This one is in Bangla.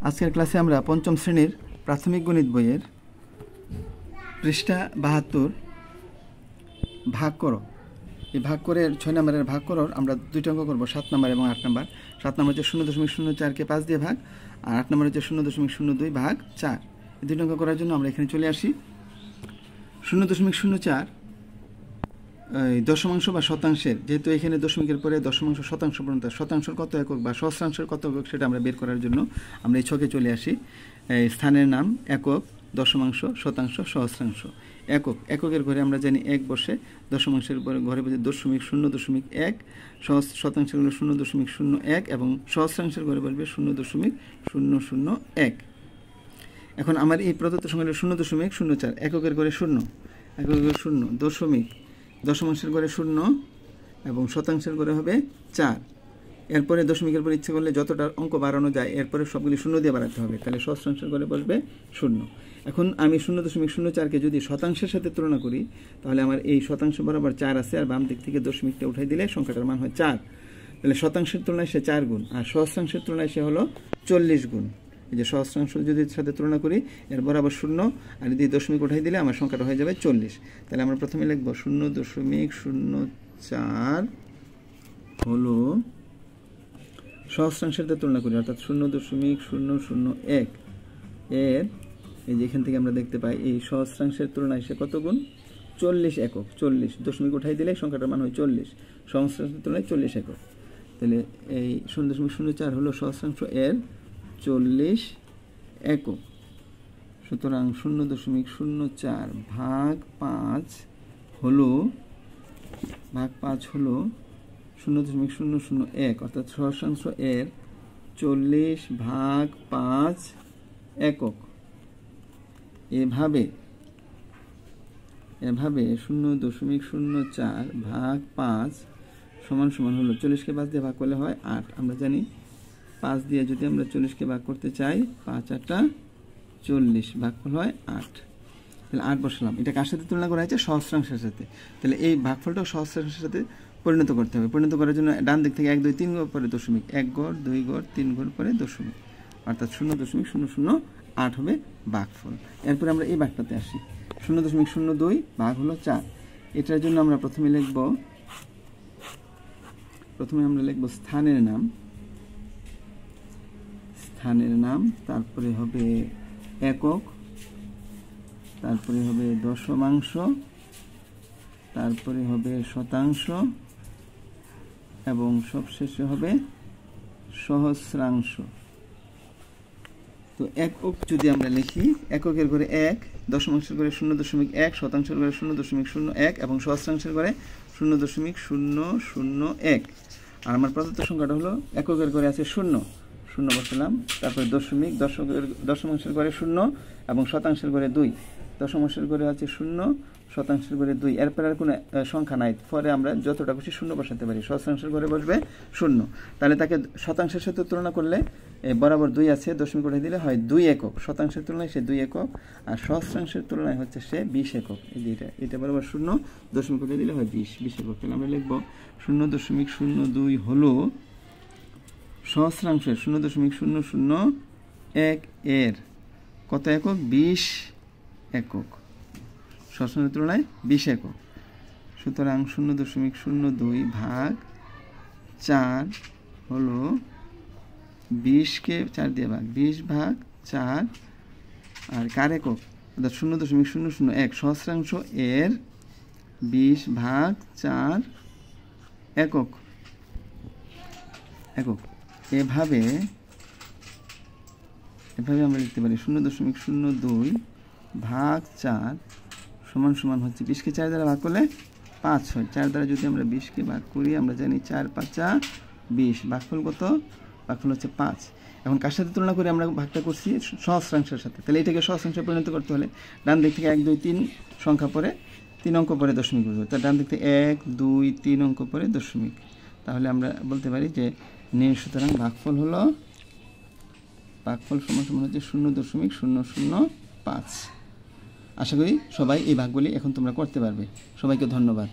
আজকের ক্লাসে আমরা পঞ্চম শ্রেণীর প্রাথমিক গণিত বইয়ের পৃষ্ঠা ৭২ ভাগ করো, এই ভাগ করে ৬ নম্বরের ভাগ করোর আমরা দুইটা অঙ্ক করবো, ৭ নম্বর এবং ৮ নম্বর। ৭ নম্বর হচ্ছে ০.০৪কে ৫ দিয়ে ভাগ, আর ৮ নম্বর হচ্ছে ০.০২ ভাগ ৪। এই দুটো অঙ্ক করার জন্য আমরা এখানে চলে আসি। ০.০৪ দশমাংশ বা শতাংশের, যেহেতু এখানে দশমিকের পরে দশমাংশ শতাংশ পর্যন্ত, শতাংশের কত একক বা সহস্রাংশের কত একক সেটা আমরা বের করার জন্য আমরা এই ছকে চলে আসি। স্থানের নাম একক, দশমাংশ, শতাংশ, সহস্রাংশ। একক, এককের ঘরে আমরা জানি ১ বসে, দশমাংশের ঘরে বসে 0.0.1, শতাংশের ঘরে 0.01 এবং সহস্রাংশের ঘরে বলবে 0.001। এখন আমার এই প্রদত্ত সংখ্যাটা 0.04, এককের ঘরে 0, এককের ঘরে 0, দশমাংশের ঘরে 0 এবং শতাংশের ঘরে হবে 4। এরপরে দশমিকের পরে ইচ্ছে করলে যতটা অঙ্ক বাড়ানো যায় এরপরে সবগুলি 0 দিয়ে বাড়াতে হবে, তাহলে সহস্রাংশের ঘরে বসবে 0। এখন আমি 0.04কে যদি শতাংশের সাথে তুলনা করি তাহলে আমার এই শতাংশ বরাবর 4 আছে, আর বাম দিক থেকে দশমিকটা উঠাই দিলে সংখ্যাটার মান হয় 4। তাহলে শতাংশের তুলনায় সে 4 গুণ, আর সহস্রাংশের তুলনায় সে হলো 40 গুণ। এই যে সহস্রাংশ যদি সাথে তুলনা করি এর বরাবর 0, আর যদি দশমিক উঠাই দিলে আমার সংখ্যাটা হয়ে যাবে 40। তাহলে আমরা প্রথমে লিখব 0.04 হলো সহস্রাংশের সাথে তুলনা করি, অর্থাৎ 0.001 এর, এই যে এখান থেকে আমরা দেখতে পাই এই সহস্রাংশের তুলনায় সে কত গুণ? 40 একক। 40 দশমিক উঠাই দিলে সংখ্যাটার মান হয় 40, সহস্রাংশের তুলনায় 40 একক। তাহলে এই 0.04 হলো সহস্রাংশ এর 40 একক। সুতরাং 0.04 ভাগ 5 হলো 0.001, অর্থাৎ সহস্রাংশ এর 40 ভাগ 5 একক। এভাবে 0.04 ভাগ 5 সমান হলো 40কে 5 দিয়ে ভাগ করলে হয় 8। আমরা জানি 5 দিয়ে যদি আমরা 40কে ভাগ করতে চাই, 5 8 40, ভাগফল হয় 8। তাহলে 8 বসালাম। এটা কার সাথে তুলনা করা হয়েছে? সহস্রাংশের সাথে। তাহলে এই ভাগফলটাও সহস্রাংশের সাথে পরিণত করতে হবে। পরিণত করার জন্য ডান দিক থেকে 1 2 3 ঘর পরে দশমিক, 1 ঘর 2 ঘর 3 ঘর পরে দশমিক, অর্থাৎ 0.008 হবে ভাগফল। এরপরে আমরা এই ভাগটাতে আসি। 0.02 ভাগ হলো 4। এটার জন্য আমরা প্রথমে আমরা লিখব স্থানের নাম, তারপরে হবে একক, তারপরে হবে দশমাংশ, তারপরে হবে শতাংশ এবং সবশেষে হবে সহস্রাংশ। তো একক যদি আমরা লিখি, এককের ঘরে 1, দশমাংশের ঘরে 0.1, শতাংশের ঘরে 0.01 এবং সহস্রাংশের ঘরে 0.001। আর আমার প্রদত্ত সংখ্যাটা হলো এককের ঘরে আছে 0 বসালাম, তারপরে দশমিক, দশমাংশের ঘরে 0 এবং শতাংশের ঘরে 2, দশমাংশের ঘরে আছে 0, শতাংশের ঘরে 2। এরপর আর কোনো সংখ্যা নাই, পরে আমরা যতটা খুশি 0 বসাতে পারি। সহস্রাংশের ঘরে বসবে 0। তাহলে তাকে শতাংশের সাথে তুলনা করলে বরাবর 2 আছে, দশমিক উঠাই দিলে হয় 2 একক। শতাংশের তুলনায় সে 2 একক, আর সহস্রাংশের তুলনায় হচ্ছে সে 20 একক। এই যে এটা বরাবর 0, দশমিক উঠাই দিলে হয় 20 একক। তাহলে আমরা লিখব 0.002 হলো সহস্রাংশের 0.001 এর কত একক? 20 একক। সহস্রাংশের তুলনায় 20 একক। সুতরাং 0.02 ভাগ 4 হলো 20কে 4 দিয়ে ভাগ, 20 ভাগ 4, আর কার একক? অর্থাৎ 0.001 সহস্রাংশ এর 20 ভাগ 4 একক। এভাবে আমরা লিখতে পারি 0.02 ভাগ 4 সমান হচ্ছে 20কে 4 দ্বারা ভাগ করলে 5 হয়। 4 দ্বারা যদি আমরা 20কে ভাগ করি, আমরা জানি 4 5 20, ভাগফল কত? ভাগফল হচ্ছে 5। এখন কার সাথে তুলনা করে আমরা ভাগটা করছি? সহস্রাংশের সাথে। তাহলে এটাকে সহস্রাংশে পরিণত করতে হলে ডান দিক থেকে 1 2 3 সংখ্যা পরে 3 অঙ্ক পরে দশমিক বসবে। তার ডান দিক থেকে 1 2 3 অঙ্ক পরে দশমিক। তাহলে আমরা বলতে পারি যে সুতরাং ভাগফল সমান হচ্ছে 0.005। আশা করি সবাই এই ভাগগুলি এখন তোমরা করতে পারবে। সবাইকে ধন্যবাদ।